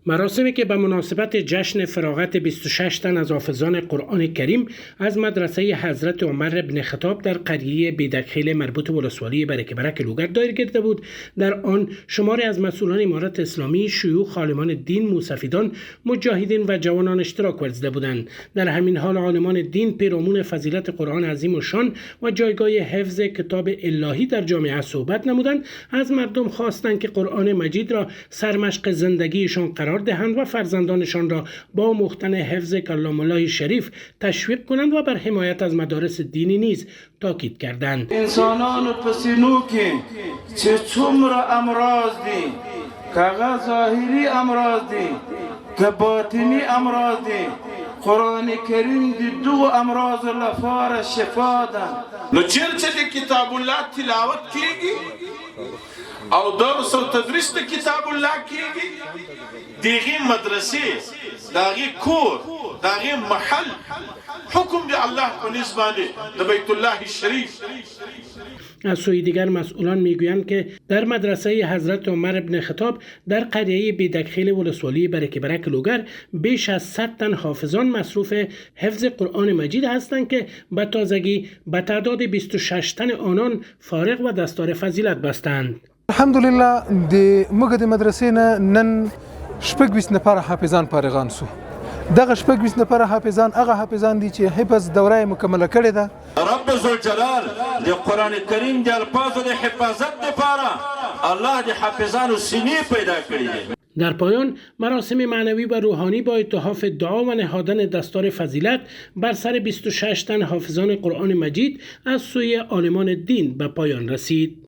مراسمی که به مناسبت جشن فراغت 26 تن از حافظان قرآن کریم از مدرسه حضرت عمر بن خطاب در قریه بیدکخیل مربوط به ولسوالی برکه لوگر دایر گرفته بود. در آن شماری از مسئولان امارت اسلامی، شیوخ، عالمان دین، موسفیدان، مجاهدین و جوانان اشتراک ورزیده بودند. در همین حال عالمان دین پیرامون فضیلت قرآن عظیم و شان و جایگاه حفظ کتاب الهی در جامعه صحبت نمودند. از مردم خواستند که قرآن مجید را سرمشق زندگیشان قرار دهند و فرزندانشان را با مختن حفظ کلام الله شریف تشویق کنند و بر حمایت از مدارس دینی نیز تاکید کردند. انسانان پسینو که چه څومره امراض دي، که ظاهری امراض دي که باطنی امراض دي، قرآن کریم دی دو امراض لپاره شفا ده. نو چیرته د کتاب الله تلاوت کیږي او درس او تدریس د کتاب الله کیږي، دیغه مدرسې، داغه کور، داغه محل حکم دی الله په نسبت د بیت الله الشریف. از سوی دیگر مسئولان میگویند که در مدرسه حضرت عمر بن خطاب در قریه بیدکخیل ولسوالی برکه لوگر بیش از 100 تن حافظان مصروف حفظ قرآن مجید هستند که به تازگی به تعداد 26 تن آنان فارغ و دستار فضیلت بستند. الحمدلله موږ د مدرسې نه نن شپږ 20 نفر حافظان فارغان سو. دغه شپږ 20 نفر حافظان هغه حافظان دي چې حفظ دوره مکمله کړې ده. رب ذوالجلال د قرآن کریم د الفاظو د حفاظت لپاره الله د حافظانو سینې پیدا کړې دي. در پایان مراسم معنوی و روحانی با اتحاف دعا و نهادن دستار فضیلت بر سر 26 تن حافظان قرآن مجید از سوی عالمان دین به پایان رسید.